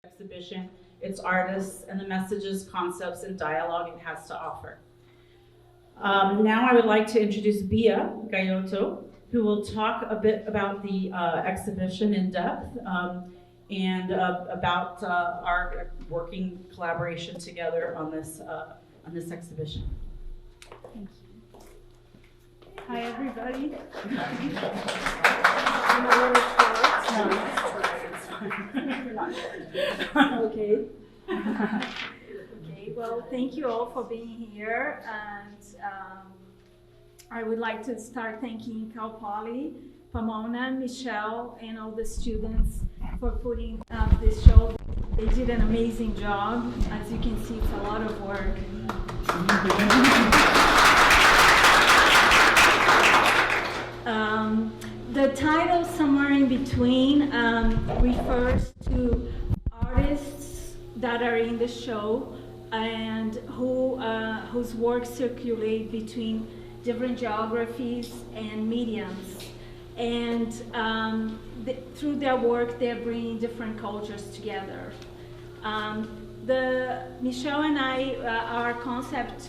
exhibition, its artists, and the messages, concepts, and dialogue it has to offer. Now I would like to introduce Bia Gayoto, who will talk a bit about the exhibition in depth and about our working collaboration together on this exhibition. Thank you. Hi, everybody. Okay. Okay. Well, thank you all for being here, and I would like to start thanking Cal Poly, Pomona, Michelle, and all the students for putting up this show. They did an amazing job. As you can see, it's a lot of work. The title, Somewhere in Between, refers to artists that are in the show and whose work circulate between different geographies and mediums. And through their work, they're bringing different cultures together. Michelle and I, our concept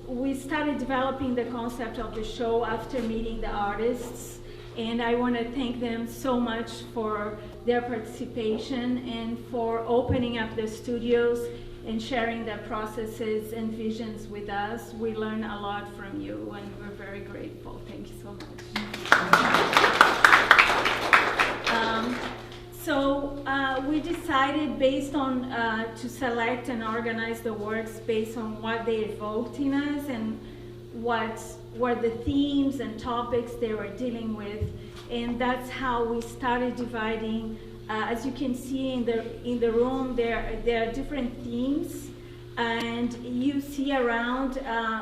we started developing the concept of the show after meeting the artists, and I want to thank them so much for their participation and for opening up their studios and sharing their processes and visions with us. We learn a lot from you, and we're very grateful. Thank you so much. We decided based on to select and organize the works based on what they evoked in us and what were the themes and topics they were dealing with, and that's how we started dividing. As you can see in the room, there are different themes, and you see around.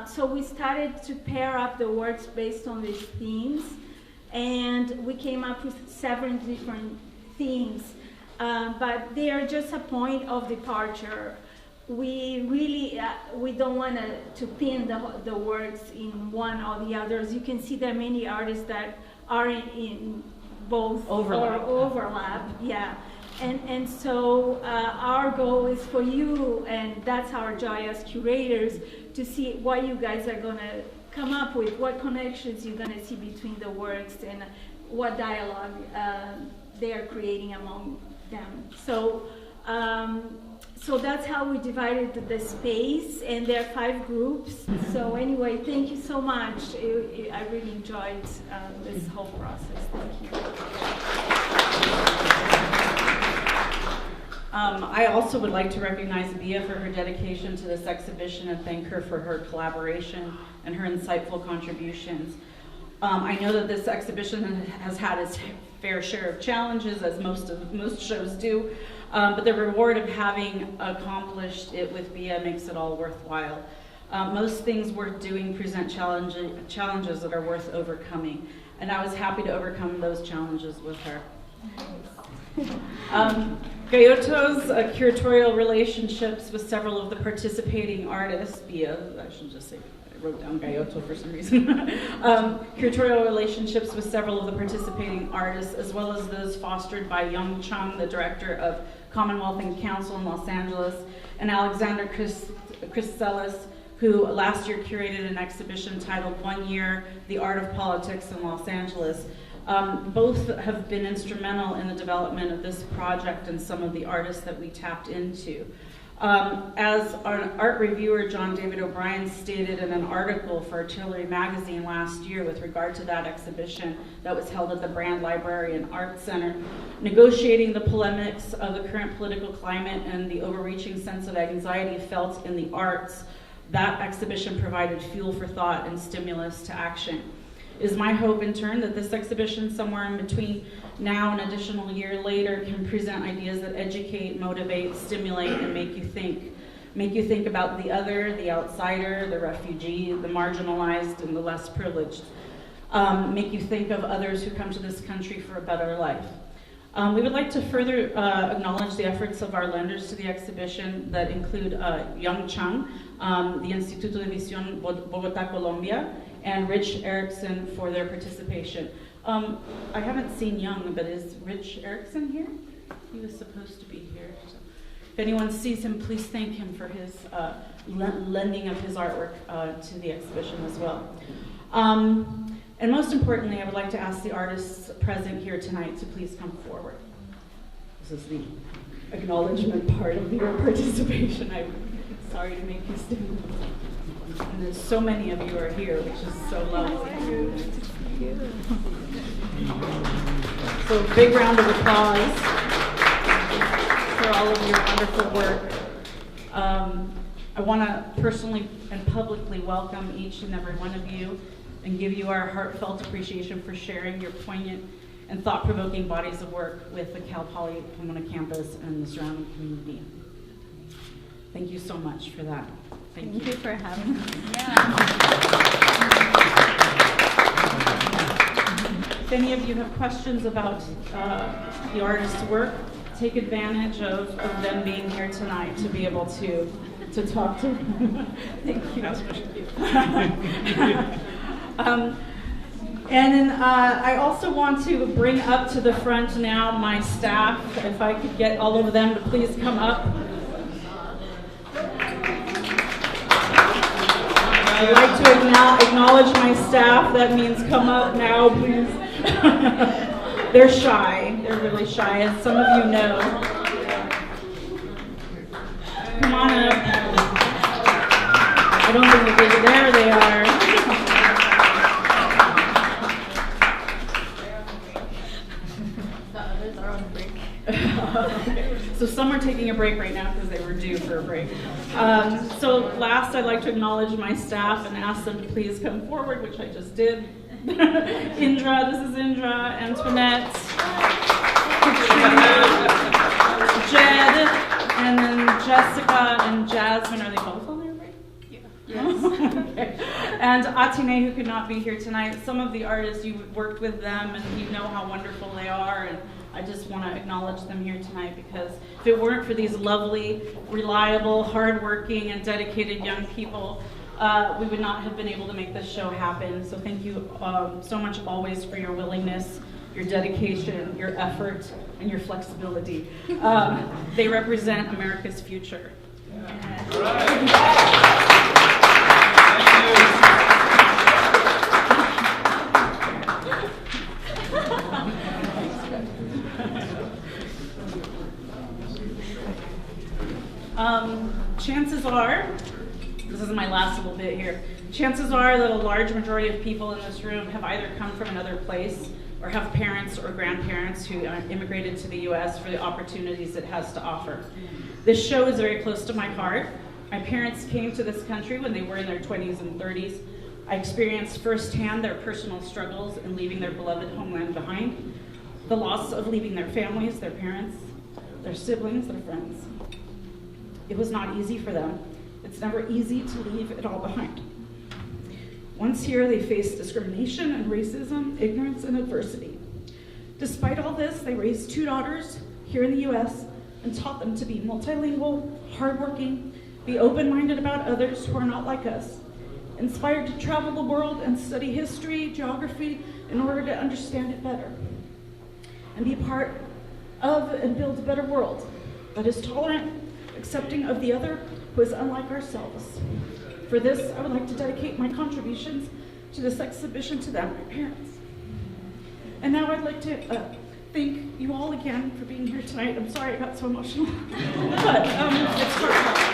So we started to pair up the works based on these themes, and we came up with 7 different themes. But they are just a point of departure. We really we don't want to pin the works in one or the other. As you can see, there are many artists that are in both overlap. Yeah, and so our goal is for you, and that's our joy as curators, to see what you guys are gonna come up with, what connections you're gonna see between the works, and what dialogue they are creating among them. So that's how we divided the space, and there are 5 groups. So anyway, thank you so much. I really enjoyed this whole process. Thank you. I also would like to recognize Bia for her dedication to this exhibition and thank her for her collaboration and her insightful contributions. I know that this exhibition has had its fair share of challenges, as most shows do, but the reward of having accomplished it with Bia makes it all worthwhile. Most things worth doing present challenges that are worth overcoming, and I was happy to overcome those challenges with her. Gayoto's curatorial relationships with several of the participating artists, Bia, I should just say, I wrote down Gayoto for some reason. Curatorial relationships with several of the participating artists, as well as those fostered by Young Chung, the director of Commonwealth and Council in Los Angeles, and Alexander Christelis, who last year curated an exhibition titled 1 Year, The Art of Politics in Los Angeles. Both have been instrumental in the development of this project and some of the artists that we tapped into. As our art reviewer John David O'Brien stated in an article for Artillery Magazine last year with regard to that exhibition that was held at the Brand Library and Art Center, negotiating the polemics of the current political climate and the overreaching sense of anxiety felt in the arts, that exhibition provided fuel for thought and stimulus to action. It is my hope, in turn, that this exhibition, somewhere in between now and an additional year later, can present ideas that educate, motivate, stimulate, and make you think. Make you think about the other, the outsider, the refugee, the marginalized, and the less privileged. Make you think of others who come to this country for a better life. We would like to further acknowledge the efforts of our lenders to the exhibition that include Young Chung, the Instituto de Visión Bogotá, Colombia, and Rich Erickson for their participation. I haven't seen Young, but is Rich Erickson here? He was supposed to be here. So. If anyone sees him, please thank him for his lending of his artwork to the exhibition as well. And most importantly, I would like to ask the artists present here tonight to please come forward. This is the acknowledgement part of your participation. I'm sorry to make you stand. And there's so many of you are here, which is so lovely. So a big round of applause for all of your wonderful work. I want to personally and publicly welcome each and every one of you and give you our heartfelt appreciation for sharing your poignant and thought-provoking bodies of work with the Cal Poly Pomona campus and the surrounding community. Thank you so much for that. Thank you for having us. If any of you have questions about the artist's work, take advantage of them being here tonight to be able to talk to them. Thank you. And then I also want to bring up to the front now my staff. If I could get all of them to please come up. I'd like to acknowledge my staff. That means come up now, please. They're shy. They're really shy, as some of you know. Come on up. I don't think that there they are. So some are taking a break right now because they were due for a break. So last, I'd like to acknowledge my staff and ask them to please come forward, which I just did. Indra, this is Indra, Antoinette, Katrina, Jed, and then Jessica and Jasmine. Are they both on there, right? Yeah. Yes. Okay. And Atine, who could not be here tonight. Some of the artists, you worked with them and you know how wonderful they are. And I just want to acknowledge them here tonight because if it weren't for these lovely, reliable, hardworking, and dedicated young people, we would not have been able to make this show happen. So thank you so much always for your willingness, your dedication, your effort, and your flexibility. They represent America's future. Chances are, this is my last little bit here, chances are that a large majority of people in this room have either come from another place or have parents or grandparents who immigrated to the U.S. for the opportunities it has to offer. This show is very close to my heart. My parents came to this country when they were in their 20s and 30s. I experienced firsthand their personal struggles in leaving their beloved homeland behind, the loss of leaving their families, their parents, their siblings, their friends. It was not easy for them. It's never easy to leave it all behind. Once here, they faced discrimination and racism, ignorance and adversity. Despite all this, they raised 2 daughters here in the U.S. and taught them to be multilingual, hardworking, be open-minded about others who are not like us, inspired to travel the world and study history, geography, in order to understand it better, and be part of and build a better world that is tolerant, accepting of the other who is unlike ourselves. For this, I would like to dedicate my contributions to this exhibition to them, my parents. And now I'd like to thank you all again for being here tonight. I'm sorry I got so emotional, but it's heartfelt.